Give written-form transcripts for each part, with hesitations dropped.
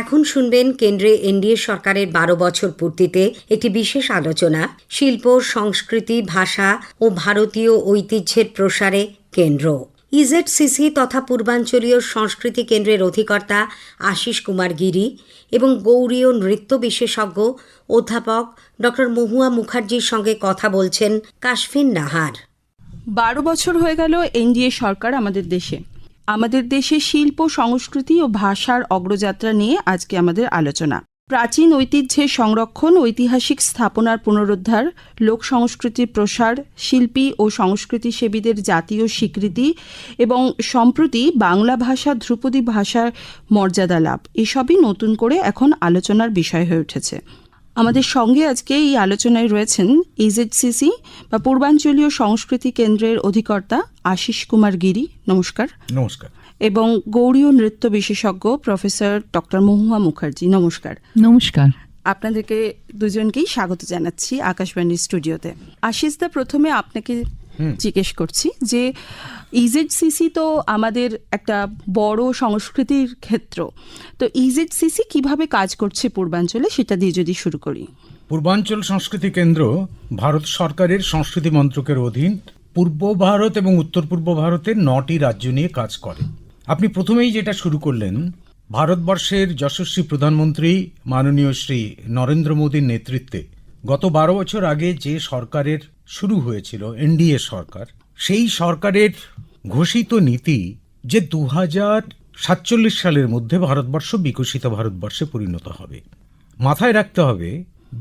এখন শুনবেন কেন্দ্রে এনডিএ সরকারের 12 বছর পূর্তিতে একটি বিশেষ আলোচনা, শিল্প, সংস্কৃতি, ভাষা ও ভারতীয় ঐতিহ্যের প্রসারে কেন্দ্র। ইজেডসিসি তথা পূর্বাঞ্চলীয় সংস্কৃতি কেন্দ্রের অধিকর্তা আশিস কুমার গিরি এবং গৌড়ীয় নৃত্য বিশেষজ্ঞ অধ্যাপক ডক্টর মহুয়া মুখার্জির সঙ্গে কথা বলছেন কাশফিন নাহার। 12 বছর হয়ে গেল এনডিএ সরকার আমাদের দেশে শিল্প, সংস্কৃতি ও ভাষার অগ্রযাত্রা নিয়ে আজকে আমাদের আলোচনা। প্রাচীন ঐতিহ্যের সংরক্ষণ, ঐতিহাসিক স্থাপনার পুনরুদ্ধার, লোক সংস্কৃতির প্রসার, শিল্পী ও সংস্কৃতি সেবীদের জাতীয় স্বীকৃতি এবং সম্প্রতি বাংলা ভাষা ধ্রুপদী ভাষার মর্যাদা লাভ, এসবই নতুন করে এখন আলোচনার বিষয় হয়ে উঠেছে। আমাদের সঙ্গে আজকে এই আলোচনায় রয়েছেন ইজেডসিসি বা পূর্বাঞ্চলীয় সংস্কৃতি কেন্দ্রের অধিকর্তা আশিস কুমার গিরি। নমস্কার। নমস্কার। এবং গৌড়ীয় নৃত্য বিশেষজ্ঞ প্রফেসর ডক্টর মহুয়া মুখার্জি। নমস্কার। নমস্কার। আপনাদেরকে দুজনকেই স্বাগত জানাচ্ছি আকাশবাণীর স্টুডিওতে। আশিসদা, প্রথমে আপনাকে জিজ্ঞেস করছি যে ইজেডসিসি তো আমাদের একটা বড় সংস্কৃতির ক্ষেত্র, তো ইজেডসিসি কিভাবে কাজ করছে পূর্বাঞ্চলে, সেটা দিয়ে যদি শুরু করি। পূর্বাঞ্চল সংস্কৃতি কেন্দ্র ভারত সরকারের সংস্কৃতি মন্ত্রকের অধীন পূর্ব ভারত এবং উত্তর পূর্ব ভারতের 9টি রাজ্য নিয়ে কাজ করে। আপনি প্রথমেই যেটা শুরু করলেন, ভারতবর্ষের যশস্বী প্রধানমন্ত্রী মাননীয় শ্রী নরেন্দ্র মোদীর নেতৃত্বে গত 12 বছর আগে যে সরকারের শুরু হয়েছিল এনডিএ সরকার, সেই সরকারের ঘোষিত নীতি যে 2047 সালের মধ্যে ভারতবর্ষ বিকশিত ভারতবর্ষে পরিণত হবে। মাথায় রাখতে হবে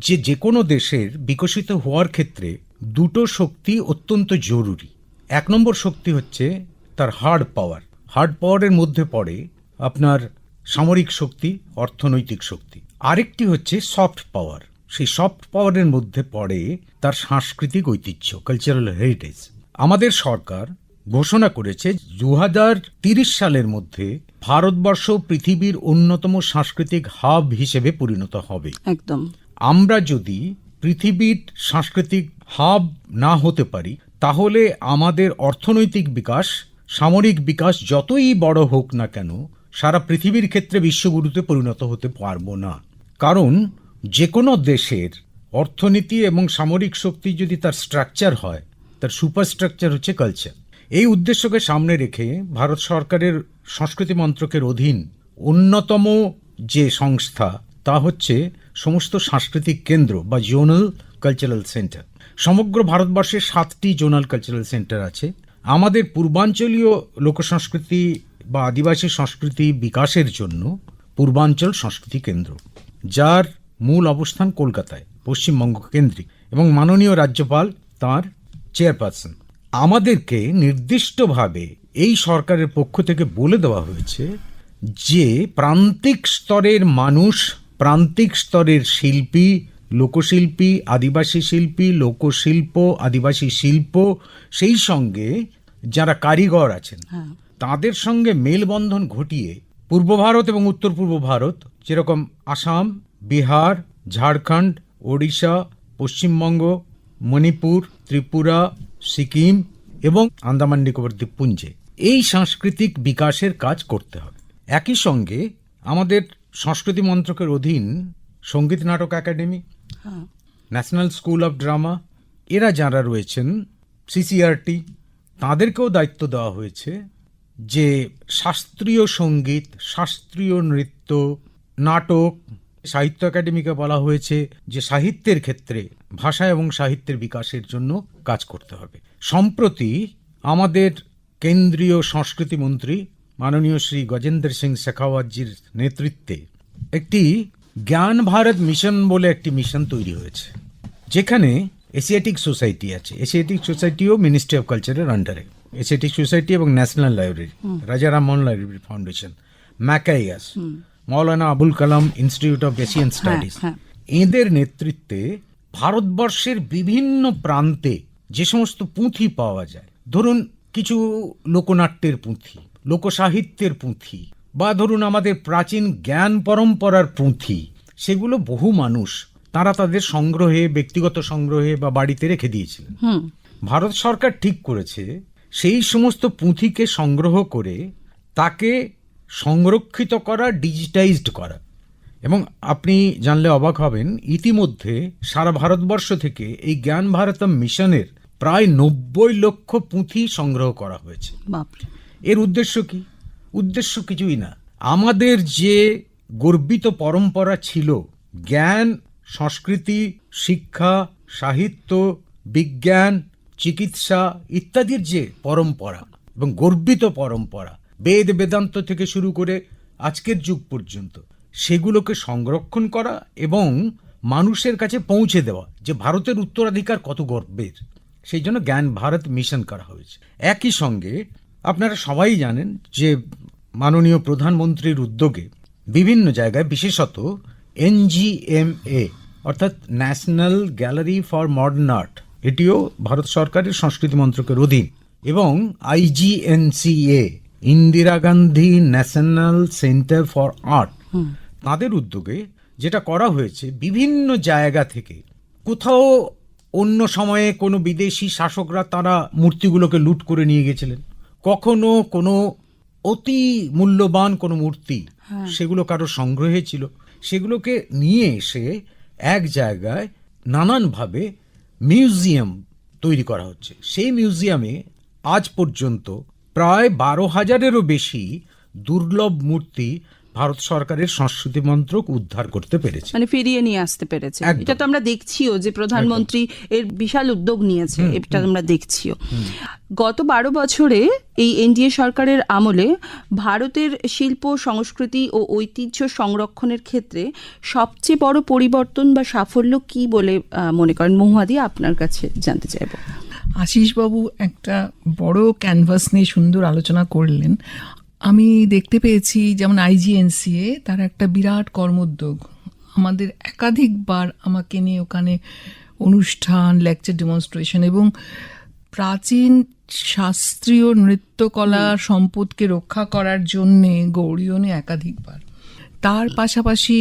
যে কোনো দেশের বিকশিত হওয়ার ক্ষেত্রে দুটো শক্তি অত্যন্ত জরুরি। 1 নম্বর শক্তি হচ্ছে তার হার্ড পাওয়ারের মধ্যে পড়ে আপনার সামরিক শক্তি, অর্থনৈতিক শক্তি। আরেকটি হচ্ছে সফট পাওয়ার, সেই সফট পাওয়ারের মধ্যে পড়ে তার সাংস্কৃতিক ঐতিহ্য, কালচারাল হেরিটেজ। আমাদের সরকার ঘোষণা করেছে 2030 সালের মধ্যে ভারতবর্ষ পৃথিবীর অন্যতম সাংস্কৃতিক হাব হিসেবে পরিণত হবে। একদম। আমরা যদি পৃথিবীর সাংস্কৃতিক হাব না হতে পারি, তাহলে আমাদের অর্থনৈতিক বিকাশ, সামরিক বিকাশ যতই বড় হোক না কেন, সারা পৃথিবীর ক্ষেত্রে বিশ্বগুরুতে পরিণত হতে পারবো না। কারণ যে কোনো দেশের অর্থনীতি এবং সামরিক শক্তি যদি তার স্ট্রাকচার হয়, তার সুপারস্ট্রাকচার হচ্ছে কালচার। এই উদ্দেশ্যকে সামনে রেখে ভারত সরকারের সংস্কৃতি মন্ত্রকের অধীন অন্যতম যে সংস্থা, তা হচ্ছে সমস্ত সাংস্কৃতিক কেন্দ্র বা জোনাল কালচারাল সেন্টার। সমগ্র ভারতবর্ষে 7টি জোনাল কালচারাল সেন্টার আছে। আমাদের পূর্বাঞ্চলীয় লোকসংস্কৃতি বা আদিবাসী সংস্কৃতি বিকাশের জন্য পূর্বাঞ্চল সংস্কৃতি কেন্দ্র, যার মূল অবস্থান কলকাতায়, পশ্চিমবঙ্গ কেন্দ্রিক, এবং মাননীয় রাজ্যপাল তার চেয়ারপারসন। আমাদেরকে নির্দিষ্টভাবে এই সরকারের পক্ষ থেকে বলে দেওয়া হয়েছে যে প্রান্তিক স্তরের মানুষ, প্রান্তিক স্তরের শিল্পী, লোকশিল্পী, আদিবাসী শিল্পী, লোকশিল্প, আদিবাসী শিল্প, সেই সঙ্গে যারা কারিগর আছেন, তাদের সঙ্গে মেলবন্ধন ঘটিয়ে পূর্ব ভারত এবং উত্তর পূর্ব ভারত, যেরকম আসাম, বিহার, ঝাড়খণ্ড, ওড়িশা, পশ্চিমবঙ্গ, মণিপুর, ত্রিপুরা, সিকিম এবং আন্দামান নিকোবর দ্বীপপুঞ্জে এই সাংস্কৃতিক বিকাশের কাজ করতে হবে। একই সঙ্গে আমাদের সংস্কৃতি মন্ত্রকের অধীন সঙ্গীত Natak academy, national school of drama, এরা যারা রয়েছেন, সিসিআরটি, তাদেরকেও দায়িত্ব দেওয়া হয়েছে যে শাস্ত্রীয় সঙ্গীত, শাস্ত্রীয় নৃত্য, নাটক, সাহিত্য একাডেমিকে বলা হয়েছে যে সাহিত্যের ক্ষেত্রে ভাষা এবং সাহিত্যের বিকাশের জন্য কাজ করতে হবে। সম্প্রতি আমাদের কেন্দ্রীয় সংস্কৃতি মন্ত্রী মাননীয় শ্রী গজেন্দ্র সিং শেখাওয়াতজির নেতৃত্বে একটি জ্ঞান ভারত মিশন বলে একটি মিশন তৈরি হয়েছে, যেখানে এশিয়াটিক সোসাইটি আছে। এশিয়াটিক সোসাইটিও মিনিস্ট্রি অফ কালচারের আন্ডারে। এশিয়াটিক সোসাইটি এবং national library, Raja Rammohan library foundation, ম্যাকাইয়াস, Maulana Abul Kalam institute of Asian studies, এদের নেতৃত্বে ভারতবর্ষের বিভিন্ন প্রান্তে যে সমস্ত পুঁথি পাওয়া যায়, ধরুন কিছু লোকনাট্যের পুঁথি, লোকসাহিত্যের পুঁথি, বা ধরুন আমাদের প্রাচীন জ্ঞান পরম্পরার পুঁথি, সেগুলো বহু মানুষ তারা তাদের সংগ্রহে, ব্যক্তিগত সংগ্রহে বা বাড়িতে রেখে দিয়েছিলেন। ভারত সরকার ঠিক করেছে সেই সমস্ত পুঁথিকে সংগ্রহ করে তাকে সংরক্ষিত করা, ডিজিটাইজড করা, এবং আপনি জানলে অবাক হবেন, ইতিমধ্যে সারা ভারতবর্ষ থেকে এই জ্ঞান ভারতম মিশনের প্রায় 90 লক্ষ পুঁথি সংগ্রহ করা হয়েছে। বাপরে। এর উদ্দেশ্য কি? উদ্দেশ্য কিছুই না, আমাদের যে গর্বিত পরম্পরা ছিল, জ্ঞান, সংস্কৃতি, শিক্ষা, সাহিত্য, বিজ্ঞান, চিকিৎসা ইত্যাদির যে পরম্পরা এবং গর্বিত পরম্পরা, বেদ বেদান্ত থেকে শুরু করে আজকের যুগ পর্যন্ত, সেগুলোকে সংরক্ষণ করা এবং মানুষের কাছে পৌঁছে দেওয়া যে ভারতের উত্তরাধিকার কত গর্বের, সেই জন্য জ্ঞান ভারত মিশন করা হয়েছে। একই সঙ্গে আপনারা সবাই জানেন যে মাননীয় প্রধানমন্ত্রীর উদ্যোগে বিভিন্ন জায়গায়, বিশেষত NGMA অর্থাৎ national gallery for modern art, এটিও ভারত সরকারের সংস্কৃতি মন্ত্রকের অধীন, এবং IGNCA Indira Gandhi national centre for art, তাদের উদ্যোগে যেটা করা হয়েছে, বিভিন্ন জায়গা থেকে, কোথাও অন্য সময়ে কোনো বিদেশি শাসকরা তারা মূর্তিগুলোকে লুট করে নিয়ে গেছিলেন, কখনো কোনো অতি মূল্যবান কোনো মূর্তি সেগুলো কারো সংগ্রহে ছিল, সেগুলোকে নিয়ে এসে এক জায়গায় নানানভাবে মিউজিয়াম তৈরি করা হচ্ছে। সেই মিউজিয়ামে আজ পর্যন্ত প্রায় 12,000-এরও বেশি দুর্লভ মূর্তি ভারত সরকারের সংস্কৃতি মন্ত্রক উদ্ধার করতে পেরেছে, মানে ফিরিয়ে নিয়ে আসতে পেরেছে। একদম। এটা তো আমরা দেখছিও যে প্রধানমন্ত্রী এর বিশাল উদ্যোগ নিয়েছে, এটা আমরা দেখছিও। গত 12 বছরে এই এনডিএ সরকারের আমলে ভারতের শিল্প, সংস্কৃতি ও ঐতিহ্য সংরক্ষণের ক্ষেত্রে সবচেয়ে বড় পরিবর্তন বা সাফল্য কি বলে মনে করেন? মহুয়াদি, আপনার কাছে জানতে চাইব। আশিসবাবু একটা বড় ক্যানভাস নিয়ে সুন্দর আলোচনা করলেন। আমি দেখতে পেয়েছি যেমন IGNCA তার একটা বিরাট কর্মোদ্যোগ, আমাদের একাধিকবার আমাকে নিয়ে ওখানে অনুষ্ঠান, লেকচার, ডেমনস্ট্রেশন এবং প্রাচীন শাস্ত্রীয় নৃত্যকলা সম্পদকে রক্ষা করার জন্যে গৌড়ীয় নিয়ে একাধিকবার। তার পাশাপাশি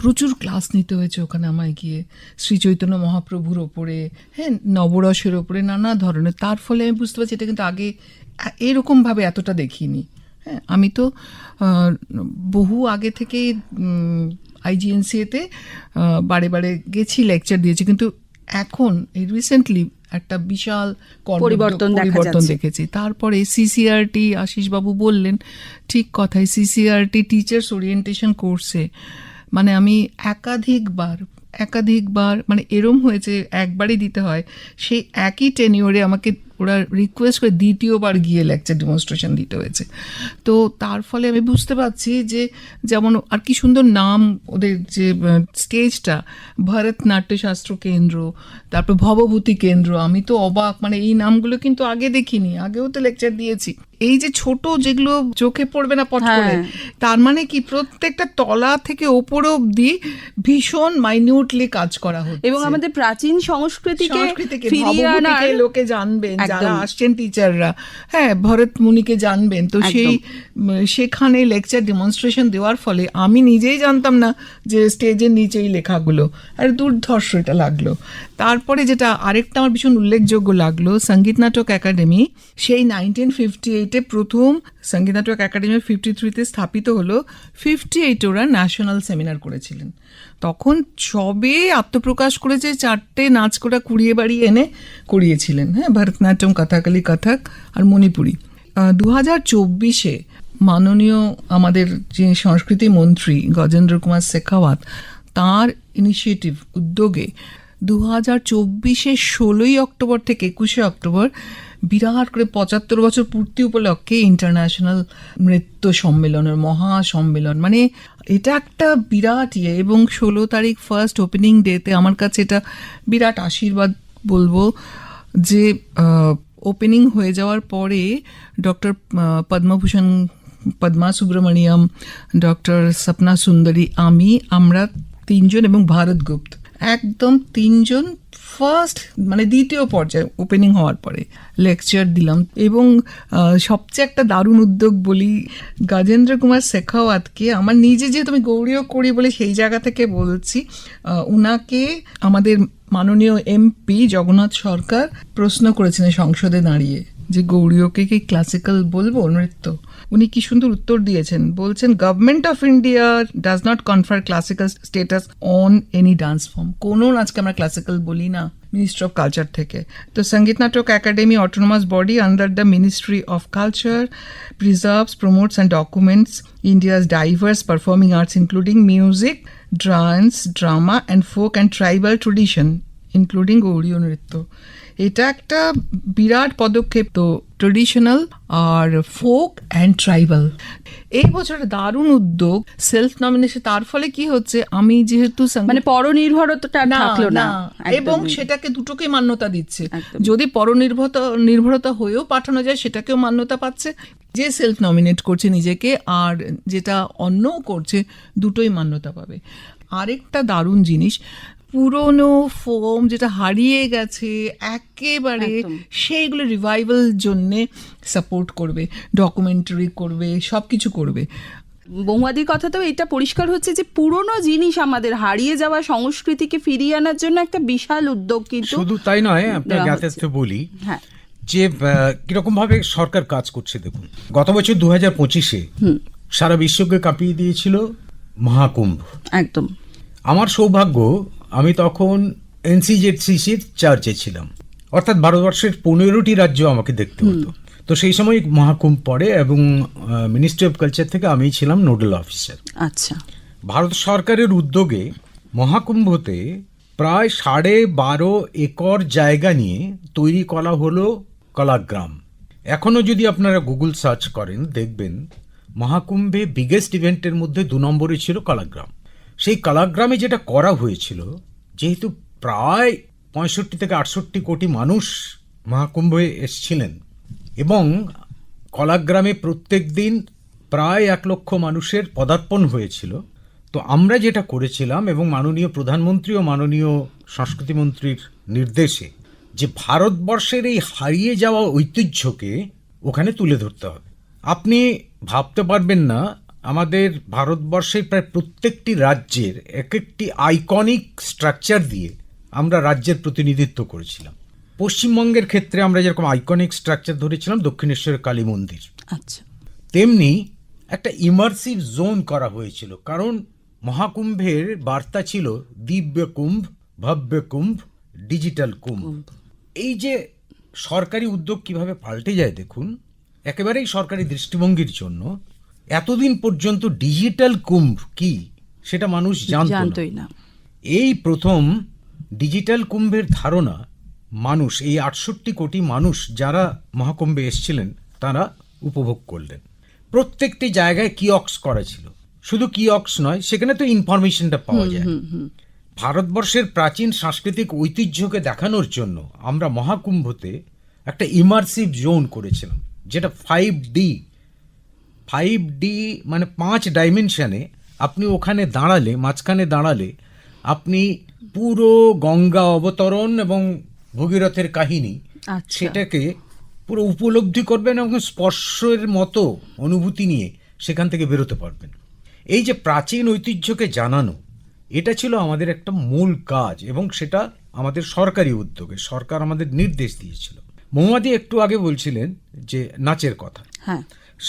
প্রচুর ক্লাস নিতে হয়েছে ওখানে আমায় গিয়ে, শ্রী চৈতন্য মহাপ্রভুর ওপরে, হ্যাঁ, নবরসের ওপরে, নানা ধরনের। তার ফলে আমি বুঝতে পারছি এটা কিন্তু আগে এরকমভাবে এতটা দেখিনি। হ্যাঁ, আমি তো বহু আগে থেকেই IGNCA-তে বারে বারে গেছি, লেকচার দিয়েছি, কিন্তু এখন এই রিসেন্টলি একটা বিশাল পরিবর্তন দেখেছি। তারপরে CCRT, আশিসবাবু বললেন ঠিক কথাই, CCRT টিচার্স ওরিয়েন্টেশন কোর্সে মানে আমি একাধিকবার মানে এরম হয়েছে, একবারই দিতে হয়, সেই একই টেনিওরে আমাকে ওরা রিকোয়েস্ট করে দ্বিতীয়বার গিয়ে লেকচার ডেমনস্ট্রেশন দিতে হয়েছে। তো তার ফলে আমি বুঝতে পারছি যে যেমন আর কি সুন্দর নাম ওদের, যে স্টেজটা ভরতনাট্যশাস্ত্র কেন্দ্র, তারপর ভবভূতি কেন্দ্র, আমি তো অবাক, মানে এই নামগুলো কিন্তু আগে দেখিনি, আগেও তো লেকচার দিয়েছি। এই যে ছোট যেগুলো চোখে পড়বে না পট করে, তার মানে কি প্রত্যেকটা তলা থেকে ওপর অব্দি ভীষণ মাইনিউটলি কাজ করা হচ্ছে এবং আমাদের প্রাচীন সংস্কৃতিকে ফিরিয়ে আনার লোকে জানবেন, যারা আসছেন টিচাররা, হ্যাঁ, ভরত মুনিকে জানবেন। তো সেখানে লেকচার ডেমনস্ট্রেশন দেওয়ার ফলে আমি নিজেই জানতাম না যে স্টেজের নিচেই লেখাগুলো, আর দুর্ধর্ষ এটা লাগলো। তারপরে যেটা আরেকটা আমার ভীষণ উল্লেখযোগ্য লাগলো, সঙ্গীত নাটক একাডেমি, সেই 1958-এ প্রথম সঙ্গীত নাটক একাডেমি 53-তে স্থাপিত হলো। 58 ওরা ন্যাশনাল সেমিনার করেছিলেন, তখন সবে আত্মপ্রকাশ করেছে, 4টে নাচ করা কুড়িয়ে বাড়ি এনে করিয়েছিলেন, হ্যাঁ, ভরতনাট্যম, কথাকলি, কথক আর মণিপুরি। 2024-এ মাননীয় আমাদের যে সংস্কৃতি মন্ত্রী গজেন্দ্র কুমার শেখাওয়াত, তাঁর ইনিশিয়েটিভ, উদ্যোগে 2024-এ 16ই অক্টোবর থেকে 21শে অক্টোবর বিরাট করে 75 বছর পূর্তি উপলক্ষে ইন্টারন্যাশনাল নৃত্য সম্মেলনের মহাসম্মেলন, মানে এটা একটা বিরাট এবং 16 তারিখ ফার্স্ট ওপেনিং ডেতে আমার কাছে এটা বিরাট আশীর্বাদ বলবো যে ওপেনিং হয়ে যাওয়ার পরে ডক্টর পদ্মভূষণ পদ্মা সুব্রমণিয়াম, ডক্টর স্বপ্না সুন্দরী, আমরা 3 জন এবং ভারত গুপ্ত, একদম 3 জন ফার্স্ট মানে দ্বিতীয় পর্যায়ে ওপেনিং হওয়ার পরে লেকচার দিলাম। এবং সবচেয়ে একটা দারুণ উদ্যোগ বলি, গজেন্দ্র কুমার শেখাওয়াতকে আমার নিজে, যেহেতু আমি গৌড়ীয় করি বলে সেই জায়গা থেকে বলছি, উনাকে আমাদের মাননীয় MP জগন্নাথ সরকার প্রশ্ন করেছিলেন সংসদে দাঁড়িয়ে যে গৌড়ীয়কে কি ক্লাসিক্যাল বলবো নৃত্য, উনি কি সুন্দর উত্তর দিয়েছেন, বলছেন government of India does not কনফার classical status on any dance form. কোনো নাচকে আমরা ক্লাসিক্যাল বলি না মিনিস্ট্রি অফ কালচার থেকে। তো Sangeet Natak Akademi autonomous body under the ministry of culture preserves, promotes and documents India's diverse performing arts including music, dance, drama and folk and tribal tradition including Gaudiya Nritya. এটা একটা বিরাট পদক্ষেপ। তো ট্রেডিশনাল আর ফোক অ্যান্ড ট্রাইবাল এই বছরের দারুণ উদ্যোগ, সেলফ নমিনেশন। তার ফলে কি হচ্ছে, আমি যেহেতু মানে পরনির্ভরতা থাকলো না, এবং সেটাকে দুটোকে মান্যতা দিচ্ছে। যদি পরনির্ভরতা হয়েও পাঠানো যায় সেটাকেও মান্যতা পাচ্ছে, যে সেলফ নমিনেট করছে নিজেকে আর যেটা অন্যও করছে দুটোই মান্যতা পাবে। আরেকটা দারুণ জিনিস, পুরনো ফর্ম যেটা হারিয়ে গেছে একেবারে, সেইগুলো রিভাইভাল জন্যে সাপোর্ট করবে, ডকুমেন্টারি করবে, সব কিছু করবে। বৌমাদির কথা তো এটা পরিষ্কার হচ্ছে যে পুরনো জিনিস, আমাদের হারিয়ে যাওয়া সংস্কৃতিকে ফিরিয়ে আনার জন্য একটা বিশাল উদ্যোগ। কিন্তু শুধু তাই নয়, আপনার জ্ঞাতার্থে বলি যে কিরকম ভাবে সরকার কাজ করছে। দেখুন, গত বছর 2025-এ সারা বিশ্বকে কাঁপিয়ে দিয়েছিল মহাকুম্ভ। একদম আমার সৌভাগ্য, আমি তখন এনসিজেডসিসির চার্জে ছিলাম, অর্থাৎ ভারতবর্ষের 15টি রাজ্য আমাকে দেখতে হতো। তো সেই সময় মহাকুম্ভ পড়ে এবং মিনিস্ট্রি অফ কালচার থেকে আমি ছিলাম নোডাল অফিসার। আচ্ছা, ভারত সরকারের উদ্যোগে মহাকুম্ভতে প্রায় 12.5 একর জায়গা নিয়ে তৈরি করা হলো কলাগ্রাম। এখনো যদি আপনারা গুগল সার্চ করেন দেখবেন মহাকুম্ভে বিগেস্ট ইভেন্টের মধ্যে 2 নম্বরে ছিল কলাগ্রাম। সেই কলাগ্রামে যেটা করা হয়েছিল, যেহেতু প্রায় 65 থেকে 68 কোটি মানুষ মহাকুম্ভে এসেছিলেন এবং কলাগ্রামে প্রত্যেক দিন প্রায় 1 লক্ষ মানুষের পদার্পণ হয়েছিল, তো আমরা যেটা করেছিলাম এবং মাননীয় প্রধানমন্ত্রী ও মাননীয় সংস্কৃতি মন্ত্রীর নির্দেশে, যে ভারতবর্ষের এই হারিয়ে যাওয়া ঐতিহ্যকে ওখানে তুলে ধরতে হবে। আপনি ভাবতে পারবেন না, আমাদের ভারতবর্ষের প্রায় প্রত্যেকটি রাজ্যের এক একটি আইকনিক স্ট্রাকচার দিয়ে আমরা রাজ্যের প্রতিনিধিত্ব করেছিলাম। পশ্চিমবঙ্গের ক্ষেত্রে আমরা যেরকম আইকনিক স্ট্রাকচার ধরেছিলাম দক্ষিণেশ্বরের কালী মন্দির, আচ্ছা, তেমনি একটা ইমার্সিভ জোন করা হয়েছিল। কারণ মহাকুম্ভের বার্তা ছিল দিব্য কুম্ভ, ভব্য কুম্ভ, ডিজিটাল কুম্ভ। এই যে সরকারি উদ্যোগ কিভাবে পাল্টে যায় দেখুন, একেবারেই সরকারি দৃষ্টিভঙ্গির জন্য এতদিন পর্যন্ত ডিজিটাল কুম্ভ কি সেটা মানুষ জানতই না। এই প্রথম ডিজিটাল কুম্ভের ধারণা মানুষ, এই 68 কোটি মানুষ যারা মহাকুম্ভে এসেছিলেন তারা উপভোগ করলেন। প্রত্যেকটি জায়গায় কিয়ক্স করা ছিল, শুধু কিয়ক্স নয়, সেখানে তো ইনফরমেশনটা পাওয়া যায়। ভারতবর্ষের প্রাচীন সাংস্কৃতিক ঐতিহ্যকে দেখানোর জন্য আমরা মহাকুম্ভতে একটা ইমার্সিভ জোন করেছিলাম, যেটা 5D মানে 5 ডাইমেনশনে আপনি ওখানে দাঁড়ালে, মাঝখানে দাঁড়ালে আপনি পুরো গঙ্গা অবতরণ এবং ভগীরথের কাহিনী সেটাকে পুরো উপলব্ধি করবেন এবং স্পর্শের মতো অনুভূতি নিয়ে সেখান থেকে বেরোতে পারবেন। এই যে প্রাচীন ঐতিহ্যকে জানানো, এটা ছিল আমাদের একটা মূল কাজ এবং সেটা আমাদের সরকারি উদ্যোগে, সরকার আমাদের নির্দেশ দিয়েছিল। মহুয়াদি একটু আগে বলছিলেন যে নাচের কথা।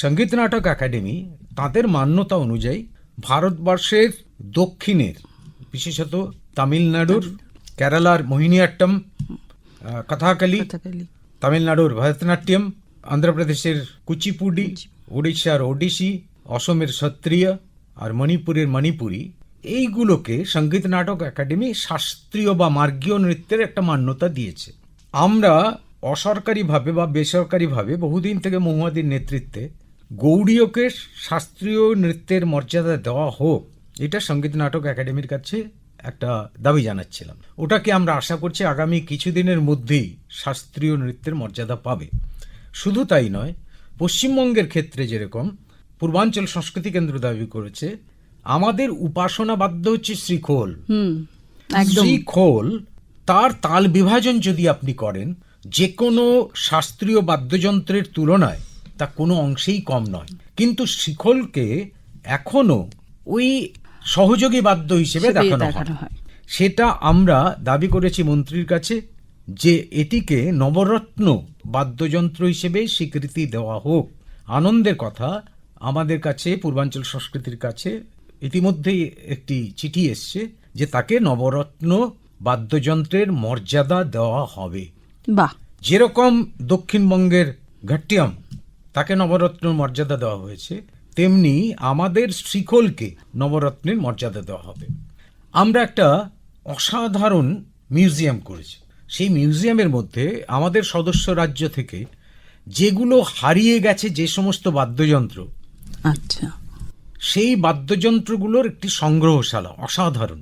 সঙ্গীত নাটক একাডেমি তাদের মান্যতা অনুযায়ী ভারতবর্ষের দক্ষিণের, বিশেষত তামিলনাড়ুর কেরালার মোহিনীআট্টম, কথাকলি, তামিলনাড়ুর ভরতনাট্যম, অন্ধ্রপ্রদেশের কুচিপুডি, উড়িষ্যার ওডিসি, অসমের সত্রিয়া আর মণিপুরের মণিপুরি, এইগুলোকে সঙ্গীত নাটক একাডেমি শাস্ত্রীয় বা মার্গীয় নৃত্যের একটা মান্যতা দিয়েছে। আমরা অসরকারিভাবে বা বেসরকারিভাবে বহুদিন থেকে মহুয়াদির নেতৃত্বে গৌড়ীয়কে শাস্ত্রীয় নৃত্যের মর্যাদা দেওয়া হোক, এটা সঙ্গীত নাটক একাডেমির কাছে একটা দাবি জানাচ্ছিলাম। ওটাকে আমরা আশা করছি আগামী কিছুদিনের মধ্যেই শাস্ত্রীয় নৃত্যের মর্যাদা পাবে। শুধু তাই নয়, পশ্চিমবঙ্গের ক্ষেত্রে যেরকম পূর্বাঞ্চল সংস্কৃতি কেন্দ্র দাবি করেছে, আমাদের উপাসনা বাদ্য হচ্ছে শ্রীখোল। শ্রীখোল তার তাল বিভাজন যদি আপনি করেন, যে কোনো শাস্ত্রীয় বাদ্যযন্ত্রের তুলনায় তা কোনো অংশেই কম নয়। কিন্তু শ্রীখোলকে এখনো ওই সহযোগী বাদ্য হিসেবে দেখানো হয়। সেটা আমরা দাবি করেছি মন্ত্রীর কাছে যে এটিকে নবরত্ন বাদ্যযন্ত্র হিসেবে স্বীকৃতি দেওয়া হোক। আনন্দের কথা, আমাদের কাছে পূর্বাঞ্চল সংস্কৃতির কাছে ইতিমধ্যেই একটি চিঠি এসছে যে তাকে নবরত্ন বাদ্যযন্ত্রের মর্যাদা দেওয়া হবে। বাহ, যেরকম দক্ষিণবঙ্গের ঘাট্টিয়াম তাকে নবরত্ন মর্যাদা দেওয়া হয়েছে, তেমনি আমাদের শ্রীখোলকে নবরত্নের মর্যাদা দেওয়া হবে। আমরা একটা অসাধারণ মিউজিয়াম করেছি। সেই মিউজিয়ামের মধ্যে আমাদের সদস্য রাজ্য থেকে যেগুলো হারিয়ে গেছে, যে সমস্ত বাদ্যযন্ত্র, আচ্ছা, সেই বাদ্যযন্ত্রগুলোর একটি সংগ্রহশালা অসাধারণ।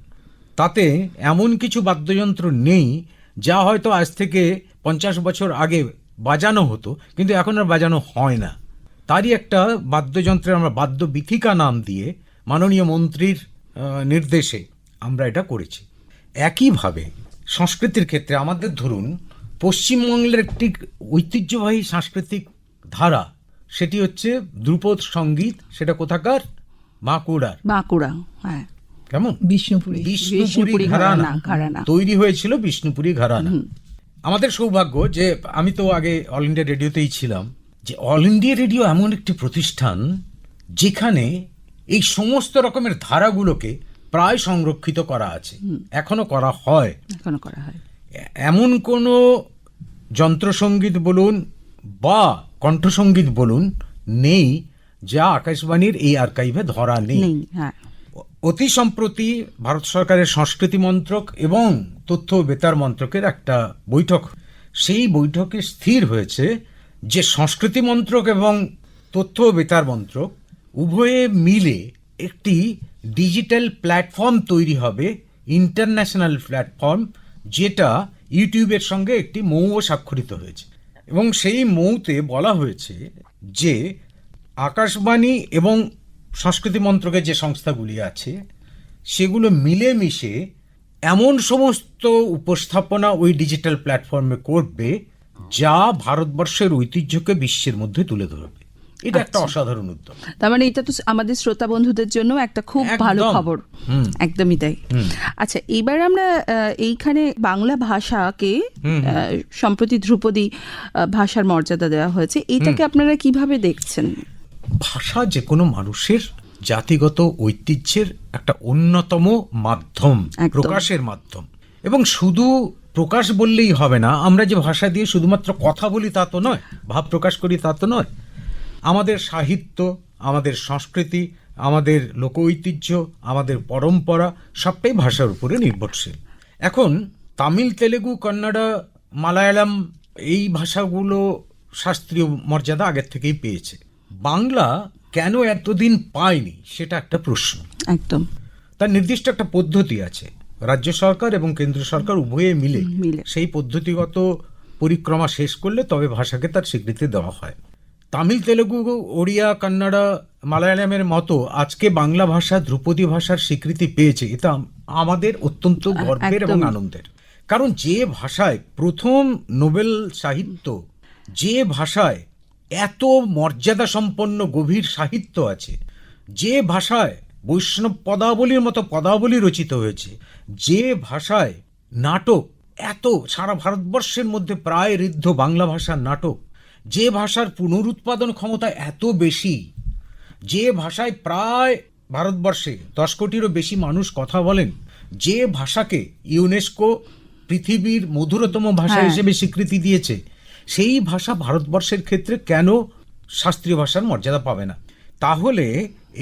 তাতে এমন কিছু বাদ্যযন্ত্র নেই যা হয়তো আজ থেকে 50 বছর আগে বাজানো হতো কিন্তু এখন আর বাজানো হয় না। তারই একটা বাদ্যযন্ত্রের আমরা বাদ্যবিথিকা নাম দিয়ে মাননীয় মন্ত্রীর নির্দেশে আমরা এটা করেছি। একইভাবে সংস্কৃতির ক্ষেত্রে আমাদের ধরুন পশ্চিমবঙ্গের একটি ঐতিহ্যবাহী সাংস্কৃতিক ধারা, সেটি হচ্ছে ধ্রুপদ সঙ্গীত। সেটা কোথাকার? বাঁকুড়ার। বাঁকুড়া, হ্যাঁ, কেমন? বিষ্ণুপুরী বিষ্ণুপুরী ঘরানা তৈরি হয়েছিল বিষ্ণুপুরী ঘরানা। আমাদের সৌভাগ্য যে আমি তো আগে অল ইন্ডিয়া রেডিওতেই ছিলাম, যে অল ইন্ডিয়া রেডিও এমন একটি প্রতিষ্ঠান যেখানে এই সমস্ত রকমের ধারাগুলোকে প্রায় সংরক্ষিত করা আছে, এখনো করা হয়। এমন কোনো যন্ত্রসঙ্গীত বলুন বা কণ্ঠসঙ্গীত বলুন নেই যা আকাশবাণীর এই আর্কাইভে ধরা নেই। অতি সম্প্রতি ভারত সরকারের সংস্কৃতি মন্ত্রক এবং তথ্য ও বেতার মন্ত্রকের একটা বৈঠক, সেই বৈঠকে স্থির হয়েছে যে সংস্কৃতি মন্ত্রক এবং তথ্য ও বেতার মন্ত্রক উভয়ে মিলে একটি ডিজিটাল প্ল্যাটফর্ম তৈরি হবে, ইন্টারন্যাশনাল প্ল্যাটফর্ম, যেটা ইউটিউবের সঙ্গে একটি মৌও স্বাক্ষরিত হয়েছে। এবং সেই মৌতে বলা হয়েছে যে আকাশবাণী এবং সংস্কৃতি মন্ত্রকের যে সংস্থাগুলি আছে সেগুলো মিলেমিশে এমন সমস্ত উপস্থাপনা ওই ডিজিটাল প্ল্যাটফর্মে করবে যা ভারতবর্ষের ঐতিহ্যকে বিশ্বের মধ্যে তুলে ধরবে। এটা একটা অসাধারণ উদ্যোগ। তার মানে এটা তো আমাদের শ্রোতা বন্ধুদের জন্য একটা খুব ভালো খবর। একদমই তাই। আচ্ছা, এবার আমরা এইখানে বাংলা ভাষাকে সম্প্রতি ধ্রুপদী ভাষার মর্যাদা দেওয়া হয়েছে, এটাকে আপনারা কিভাবে দেখছেন? ভাষা যে কোনো মানুষের জাতিগত ঐতিহ্যের একটা অন্যতম মাধ্যম, প্রকাশের মাধ্যম। এবং শুধু প্রকাশ বললেই হবে না, আমরা যে ভাষা দিয়ে শুধুমাত্র কথা বলি তা তো নয়, ভাব প্রকাশ করি তা তো নয়। আমাদের সাহিত্য, আমাদের সংস্কৃতি, আমাদের লোক ঐতিহ্য, আমাদের পরম্পরা সবটাই ভাষার উপরে নির্ভরশীল। এখন তামিল, তেলেগু, কন্নড়া, মালায়ালাম এই ভাষাগুলো শাস্ত্রীয় মর্যাদা আগের থেকেই পেয়েছে। বাংলা কেন এতদিন পায়নি সেটা একটা প্রশ্ন। একদম। তার নির্দিষ্ট একটা পদ্ধতি আছে, রাজ্য সরকার এবং কেন্দ্র সরকার উভয়ে মিলে সেই পদ্ধতিগত পরিক্রমা শেষ করলে তবে ভাষাকে তার স্বীকৃতি দেওয়া হয়। তামিল, তেলেগু, ওড়িয়া, কন্নড়া, মালায়ালামের মতো আজকে বাংলা ভাষা ধ্রুপদী ভাষার স্বীকৃতি পেয়েছে, এটা আমাদের অত্যন্ত গর্বের এবং আনন্দের। কারণ যে ভাষায় প্রথম নোবেল সাহিত্য, যে ভাষায় এত মর্যাদা সম্পন্ন গভীর সাহিত্য আছে, যে ভাষায় বৈষ্ণব পদাবলীর মতো পদাবলী রচিত হয়েছে, যে ভাষায় নাটক এত সারা ভারতবর্ষের মধ্যে প্রায় ঋদ্ধ বাংলা ভাষার নাটক, যে ভাষার পুনরুৎপাদন ক্ষমতা এত বেশি, যে ভাষায় প্রায় ভারতবর্ষে 10 কোটিরও বেশি মানুষ কথা বলেন, যে ভাষাকে ইউনেস্কো পৃথিবীর মধুরতম ভাষা হিসেবে স্বীকৃতি দিয়েছে, সেই ভাষা ভারতবর্ষের ক্ষেত্রে কেন শাস্ত্রীয় ভাষার মর্যাদা পাবে না? তাহলে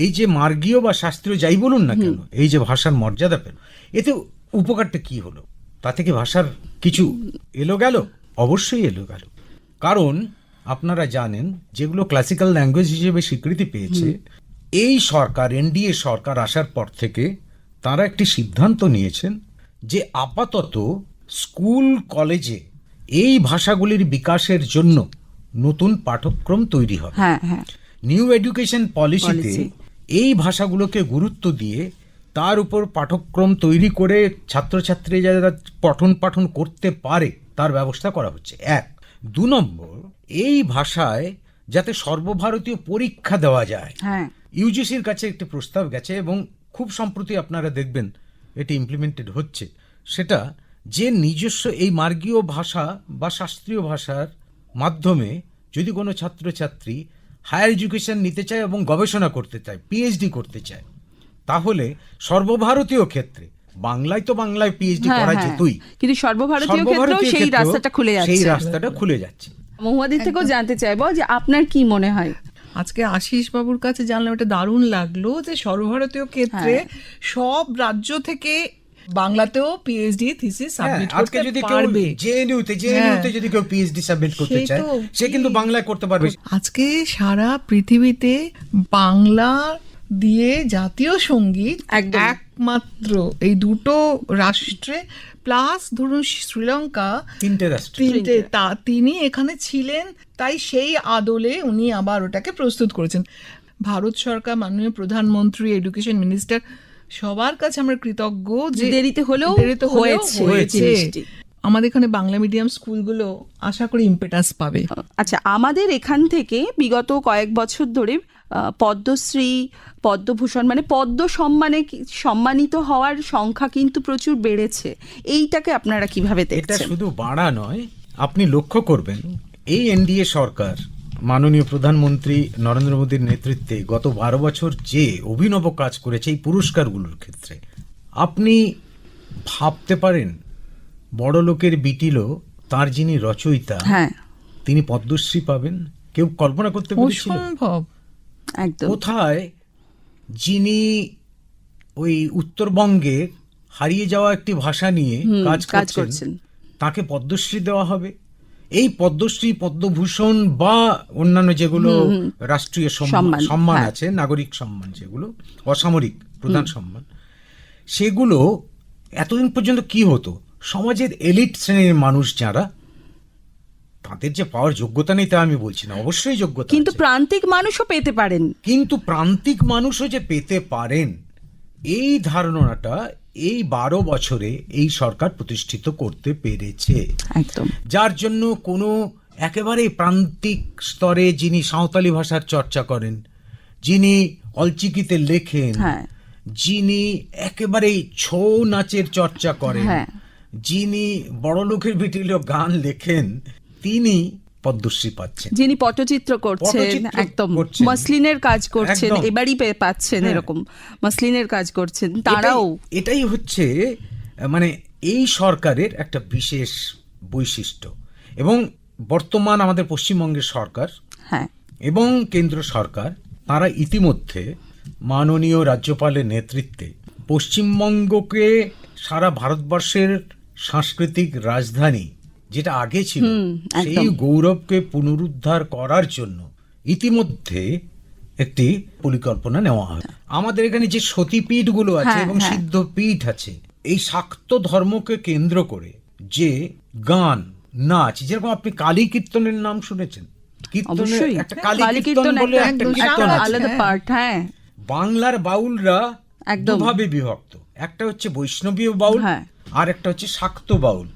এই যে মার্গীয় বা শাস্ত্রীয় যাই বলুন না কেন, এই যে ভাষার মর্যাদা পেল, এতে উপকারটা কি হলো? তাতে কি ভাষার কিছু এলো গেল? অবশ্যই এলো গেল। কারণ আপনারা জানেন যেগুলো ক্লাসিক্যাল ল্যাঙ্গুয়েজ হিসেবে স্বীকৃতি পেয়েছে, এই সরকার, এনডিএ সরকার আসার পর থেকে তারা একটি সিদ্ধান্ত নিয়েছেন যে আপাতত স্কুল কলেজে এই ভাষাগুলির বিকাশের জন্য নতুন পাঠ্যক্রম তৈরি হবে। নিউ এডুকেশন পলিসিতে এই ভাষাগুলোকে গুরুত্ব দিয়ে তার উপর পাঠ্যক্রম তৈরি করে ছাত্রছাত্রী যারা পঠন পাঠন করতে পারে তার ব্যবস্থা করা হচ্ছে। 1, 2 নম্বর, এই ভাষায় যাতে সর্বভারতীয় পরীক্ষা দেওয়া যায়, ইউজিসির কাছে একটি প্রস্তাব গেছে এবং খুব সম্প্রতি আপনারা দেখবেন এটি ইমপ্লিমেন্টেড হচ্ছে। সেটা যে নিজস্ব এই মার্গীয় ভাষা বা শাস্ত্রীয় ভাষার মাধ্যমে যদি কোনো ছাত্রছাত্রী হায়ার এডুকেশন নিতে চায় এবং গবেষণা করতে চায়, পিএইচডি করতে চায়, তাহলে সর্বভারতীয় ক্ষেত্রে বাংলায় তো বাংলায় পিএইচডি করা যেতই, কিন্তু সর্বভারতীয় ক্ষেত্রেও সেই ক্ষেত্রেও রাস্তাটা খুলে যাচ্ছে। সেই রাস্তাটা খুলে যাচ্ছে। মহুয়াদির থেকেও জানতে চাইবো যে আপনার কি মনে হয়? আজকে আশিস বাবুর কাছে জানলাম, এটা দারুণ লাগলো যে সর্বভারতীয় ক্ষেত্রে সব রাজ্য থেকে বাংলাতেও পিএইচডি থিসিস সাবমিট আজকে করতে যদি কেউ পারবে। জেএনইউতে যদি কেউ পিএইচডি সাবমিট করতে সেই চায়, তো সে কিন্তু বাংলায় করতে পারবে। আজকে সারা পৃথিবীতে বাংলা দিয়ে জাতীয় সঙ্গীত একদম। একমাত্র এই দুটো রাষ্ট্রে, প্লাস ধরুন শ্রীলঙ্কা, তিনটে রাষ্ট্র, তিনি এখানে ছিলেন, তাই সেই আদলে উনি আবার ওটাকে প্রস্তুত করেছেন। ভারত সরকার, মাননীয় প্রধানমন্ত্রী, এডুকেশন মিনিস্টার, সবার কাছে আমরা কৃতজ্ঞ যে দেরিতে হলেও হয়েছে জিনিসটি। আমাদের এখানে বাংলা মিডিয়াম স্কুলগুলো আশা করি ইম্পেটাস পাবে। আচ্ছা, আমাদের এখান থেকে বিগত কয়েক বছর ধরে পদ্মশ্রী, পদ্মভূষণ মানে পদ্ম সম্মানে সম্মানিত হওয়ার সংখ্যা কিন্তু প্রচুর বেড়েছে। এইটাকে আপনারা কিভাবে এটা দেখছেন? শুধু বাড়া নয়, আপনি লক্ষ্য করবেন এই এনডিএ সরকার মাননীয় প্রধানমন্ত্রী নরেন্দ্র মোদীর নেতৃত্বে গত 12 বছর যে অভিনব কাজ করেছে এই পুরস্কারগুলোর ক্ষেত্রে, আপনি ভাবতে পারেন বড় লোকের বিটিলো তার যিনি রচয়িতা, তিনি পদ্মশ্রী পাবেন? কেউ কল্পনা করতে পেরেছিল? অসম্ভব। একদম। কোথায় যিনি ওই উত্তরবঙ্গের হারিয়ে যাওয়া একটি ভাষা নিয়ে কাজ করছেন, তাকে পদ্মশ্রী দেওয়া হবে? এই পদ্মশ্রী, পদ্মভূষণ বা অন্যান্য যেগুলো রাষ্ট্রীয় সম্মান আছে, নাগরিক সম্মান, যেগুলো অসামরিক প্রধান সম্মান, সেগুলো এতদিন পর্যন্ত কি হতো, সমাজের এলিট শ্রেণীর মানুষ যারা, তাদের যে পাওয়ার যোগ্যতা নেই তা আমি বলছি না, অবশ্যই যোগ্যতা আছে। কিন্তু প্রান্তিক মানুষও পেতে পারেন। কিন্তু প্রান্তিক মানুষও যে পেতে পারেন, এই ধারণাটা এই 12 বছরে এই সরকার প্রতিষ্ঠিত করতে পেরেছে। একদম। যার জন্য কোনো একেবারে প্রান্তিক স্তরে যিনি সাঁওতালি ভাষার চর্চা করেন, যিনি অলচিকিতে লেখেন, যিনি একেবারেই ছৌ নাচের চর্চা করেন, যিনি বড় লোকের বিটিলো গান লেখেন, তিনি পদ্মশ্রী পাচ্ছেন। যিনি পটচিত্র করছেন, একদম মসলিনের কাজ করছেন, এবারই পাচ্ছেন, এরকম মসলিনের কাজ করছেন তারাও। এটাই হচ্ছে মানে এই সরকারের একটা বিশেষ বৈশিষ্ট্য। এবং বর্তমান আমাদের পশ্চিমবঙ্গের সরকার এবং কেন্দ্র সরকার, তারা ইতিমধ্যে মাননীয় রাজ্যপালের নেতৃত্বে পশ্চিমবঙ্গকে সারা ভারতবর্ষের সাংস্কৃতিক রাজধানী যেটা আগে ছিল, সেই গৌরবকে পুনরুদ্ধার করার জন্য ইতিমধ্যে একটি পরিকল্পনা নেওয়া হয়। আমাদের এখানে যে সতীপীঠগুলো আছে এবং সিদ্ধপীঠ আছে, এই শাক্ত ধর্মকে কেন্দ্র করে যে গান, নাচ, যেরকম আপনি কালী কীর্তনের নাম শুনেছেন, কীর্তনের একটা কালী কীর্তন বলে একটা কীর্তন আছে। বাংলার বাউলরা দুভাবে বিভক্ত, একটা হচ্ছে বৈষ্ণবীয় বাউল, আর একটা হচ্ছে শাক্ত বাউল।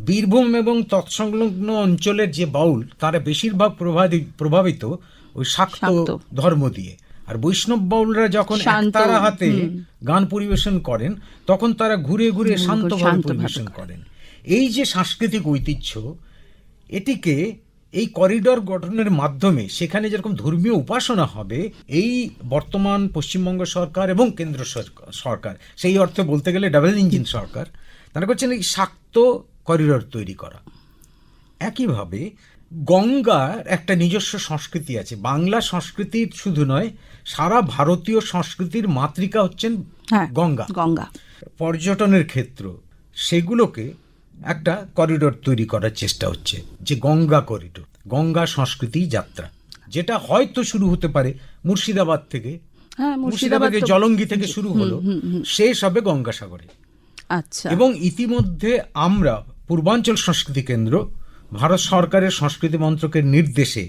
বীরভূম এবং তৎসংলগ্ন অঞ্চলের যে বাউল, তারা বেশিরভাগ প্রভাবিত ওই শাক্ত ধর্ম দিয়ে। আর বৈষ্ণব বাউলরা যখন একতারা হাতে গান পরিবেশন করেন, তখন তারা ঘুরে ঘুরে শান্তভাবে পরিবেশন করেন। এই যে সাংস্কৃতিক ঐতিহ্য, এটিকে এই করিডোর গঠনের মাধ্যমে সেখানে যেরকম ধর্মীয় উপাসনা হবে, এই বর্তমান পশ্চিমবঙ্গ সরকার এবং কেন্দ্র সরকার, সেই অর্থে বলতে গেলে ডাবল ইঞ্জিন সরকার, তারা করছেন এই শাক্ত করিডোর তৈরি করা। একইভাবে গঙ্গার একটা নিজস্ব সংস্কৃতি আছে। বাংলা সংস্কৃতির শুধু নয়, সারা ভারতীয় সংস্কৃতির মাতৃকা হচ্ছেন গঙ্গা। পর্যটনের ক্ষেত্র, সেগুলোকে একটা করিডোর তৈরি করার চেষ্টা হচ্ছে, যে গঙ্গা করিডোর, গঙ্গা সংস্কৃতি যাত্রা, যেটা হয়তো শুরু হতে পারে মুর্শিদাবাদ থেকে, মুর্শিদাবাদের জলঙ্গি থেকে শুরু হলো, শেষ হবে গঙ্গাসাগরে। আচ্ছা। এবং ইতিমধ্যে আমরা পূর্বাঞ্চল সংস্কৃতি কেন্দ্র, ভারত সরকারের সংস্কৃতি মন্ত্রকের নির্দেশে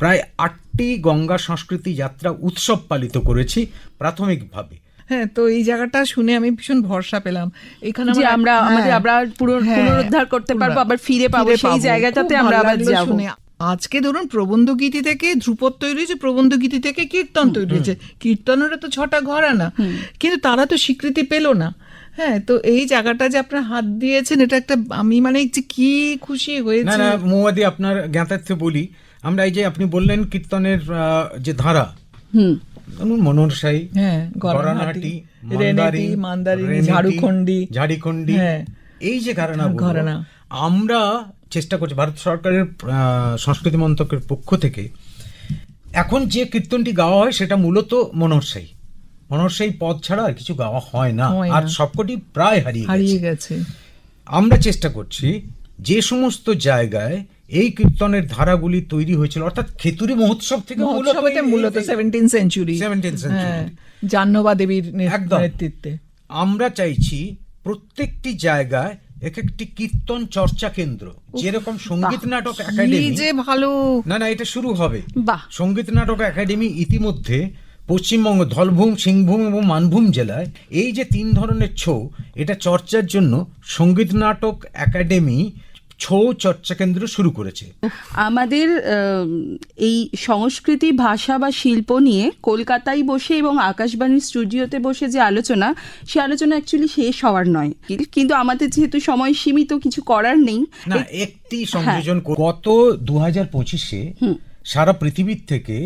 প্রায় 8টি গঙ্গা সংস্কৃতি যাত্রা উৎসব পালিত করেছি প্রাথমিকভাবে। হ্যাঁ, তো এই জায়গাটা শুনে আমি ভীষণ ভরসা পেলাম। এখানে আমরা পুনরুদ্ধার করতে পারবো, আবার ফিরে পাবো সেই জায়গাটাতে, আমরা আবার যাব। আজকে ধরুন প্রবন্ধ গীতি থেকে ধ্রুপদ তৈরি হয়েছে, প্রবন্ধ গীতি থেকে কীর্তন তৈরি হয়েছে। কীর্তনেরও তো 6টা ঘর আনা, কিন্তু তারা তো স্বীকৃতি পেল না। হ্যাঁ, তো এই জায়গাটা যে আপনার হাত দিয়েছেন, এটা একটা, আমি মানে কি খুশি হয়েছে। না, মৌয়াদি, আপনার জ্ঞাতার্থে বলি, আমরা এই যে আপনি বললেন কীর্তনের যে ধারা, মনোরসাই, হ্যাঁ, গরানাহাটি, রেনেটি, মান্দারিনী, ঝাড়খণ্ডী, হ্যাঁ, এই যে ঘরানা, আমরা চেষ্টা করছি ভারত সরকারের সংস্কৃতি মন্ত্রকের পক্ষ থেকে। এখন যে কীর্তনটি গাওয়া হয় সেটা মূলত মনোরসাই পদ ছাড়া আর কিছু গাওয়া হয় না, আর সবকটি প্রায় হারিয়ে গেছে। আমরা চেষ্টা করছি যে সমস্ত জায়গায় এই কীর্তনের ধারাগুলি তৈরি হয়েছিল, অর্থাৎ খেতুরি মহোৎসব থেকে মূলত 17th সেঞ্চুরি জাহ্নবা দেবীর নেতৃত্বে, আমরা চাইছি প্রত্যেকটি জায়গায় এক একটি কীর্তন চর্চা কেন্দ্র, যেরকম সঙ্গীত নাটক একাডেমি, যে ভালো না এটা শুরু হবে। সঙ্গীত নাটক একাডেমি ইতিমধ্যে পশ্চিমবঙ্গ ধলভূম, সিংভূম এবং মানভূম জেলায় এই যে 3 ধরনের ছৌ, এটা চর্চার জন্য সঙ্গীত নাটক একাডেমি ছৌ চর্চা কেন্দ্র শুরু করেছে। আমাদের এই সংস্কৃতি, ভাষা বা শিল্প নিয়ে কলকাতায় বসে এবং আকাশবাণীর স্টুডিওতে বসে যে আলোচনা, সে আলোচনা অ্যাকচুয়ালি শেষ হওয়ার নয়, কিন্তু আমাদের যেহেতু সময় সীমিত, কিছু করার নেই। না, একটি সংযোজন, গত 2025-এ সারা পৃথিবীর থেকে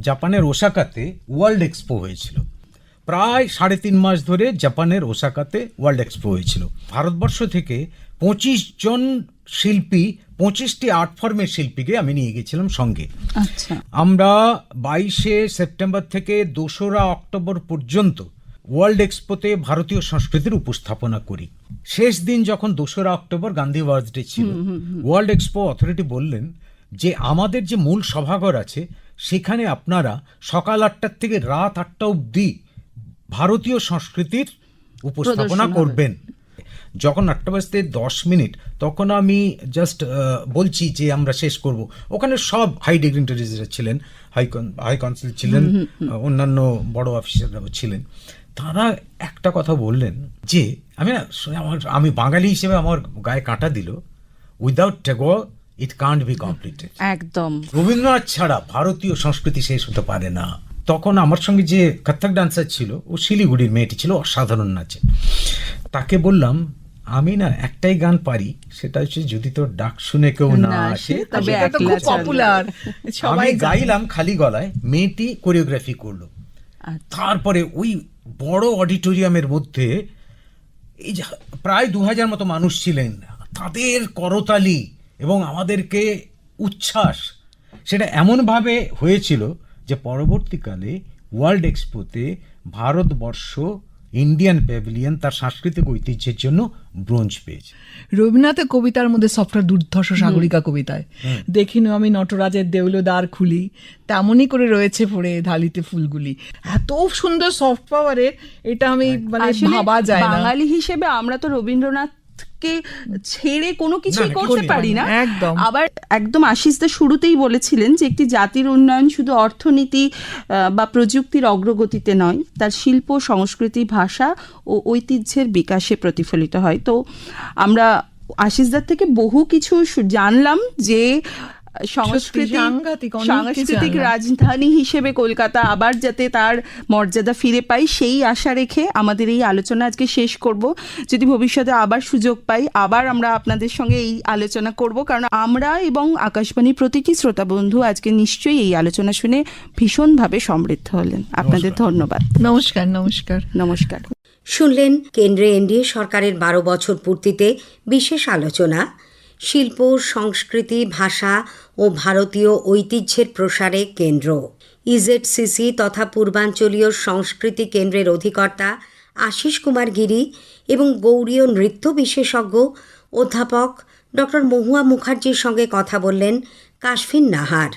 জাপানের ওসাকাতে ওয়ার্ল্ড এক্সপো হয়েছিল। প্রায় 3.5 মাস ধরে জাপানের ওসাকাতে ওয়ার্ল্ড এক্সপো হয়েছিল। ভারতবর্ষ থেকে 25 জন শিল্পী, 25টি আর্ট ফর্মের শিল্পীকে আমি নিয়ে গেছিলাম সঙ্গে। আচ্ছা, আমরা 22শে সেপ্টেম্বর থেকে 2রা অক্টোবর পর্যন্ত ওয়ার্ল্ড এক্সপোতে ভারতীয় সংস্কৃতির উপস্থাপনা করি। শেষ দিন যখন 2রা অক্টোবর গান্ধী বার্থডে ছিল, ওয়ার্ল্ড এক্সপো অথরিটি বললেন যে আমাদের যে মূল সভাঘর আছে সেখানে আপনারা সকাল 8টা থেকে রাত 8টা অবধি ভারতীয় সংস্কৃতির উপস্থাপনা করবেন। যখন 8:10 তখন আমি জাস্ট বলছি যে আমরা শেষ করব, ওখানে সব হাই ডিগনিটারিজরা ছিলেন, হাই কাউন্সিল ছিলেন, অন্যান্য বড় অফিসাররাও ছিলেন। তারা একটা কথা বললেন যে আমি বাঙালি হিসেবে আমার গায়ে কাঁটা দিল, without Tagore it can't be completed. একদম, রবীন্দ্রনাথ ছাড়া ভারতীয় সংস্কৃতি শেষ হতে পারে না। তখন আমার সঙ্গে যে কত্থক ডান্সার ছিল, ও শিলিগুড়ির মেয়েটি ছিল, অসাধারণ নাচে। তাকে বললাম আমি না একটাই গান পারি, সেটা হচ্ছে যদি তোর ডাক শুনে কেউ না আসে। আমি গাইলাম খালি গলায়, মেয়েটি কোরিওগ্রাফি করলো। তারপরে ওই বড় অডিটোরিয়ামের মধ্যে এই যে প্রায় 2000 মতো মানুষ ছিলেন, তাদের করতালি এবং আমাদেরকে উচ্ছ্বাস, সেটা এমনভাবে হয়েছিল যে পরবর্তীকালে ওয়ার্ল্ড এক্সপোতে ভারতবর্ষ ইন্ডিয়ান প্যাভিলিয়ন তার সাংস্কৃতিক ঐতিহ্যের জন্য ব্রোঞ্জ পেয়েছে। রবীন্দ্রনাথের কবিতার মধ্যে সবটা দুর্ধর্ষ সাগরিকা কবিতায় দেখিনো আমি নটরাজের দেউলো দ্বার খুলি, তেমনই করে রয়েছে পড়ে ঢালিতে ফুলগুলি। এত সুন্দর সফট পাওয়ারের, এটা আমি ভাবা যায় না। বাঙালি হিসেবে আমরা তো রবীন্দ্রনাথ কে ছেড়ে কোনো কিছুই করতে পারি না। আবার একদম আশিসদা শুরুতেই বলেছিলেন যে একটি জাতির উন্নয়ন শুধু অর্থনীতি বা প্রযুক্তির অগ্রগতিতে নয়, তার শিল্প, সংস্কৃতি, ভাষা ও ঐতিহ্যের বিকাশে প্রতিফলিত হয়। তো আমরা আশিসদার থেকে বহু কিছু জানলাম যে সাংস্কৃতিক রাজধানী হিসেবে কলকাতা আবার যাতে তার মর্যাদা ফিরে পাই, সেই আশা রেখে আমাদের এই আলোচনা আজকে শেষ করব। যদি ভবিষ্যতে আবার সুযোগ পাই, আবার আমরা আপনাদের সঙ্গে এই আলোচনা করব, কারণ আমরা এবং আকাশবাণীর প্রতিটি শ্রোতা বন্ধু আজকে নিশ্চয়ই এই আলোচনা শুনে ভীষণভাবে সমৃদ্ধ হলেন। আপনাদের ধন্যবাদ। নমস্কার। নমস্কার। নমস্কার। শুনলেন কেন্দ্রে এনডিএ সরকারের 12 বছর পূর্তিতে বিশেষ আলোচনা, শিল্প, সংস্কৃতি, ভাষা ও ভারতীয় ঐতিহ্যের প্রসারে কেন্দ্র। ইজেডসিসি তথা পূর্বাঞ্চলীয় সংস্কৃতি কেন্দ্রের অধিকর্তা আশিস কুমার গিরি এবং গৌড়ীয় নৃত্য বিশেষজ্ঞ অধ্যাপক ডক্টর মহুয়া মুখার্জির সঙ্গে কথা বললেন কাশফিন নাহার।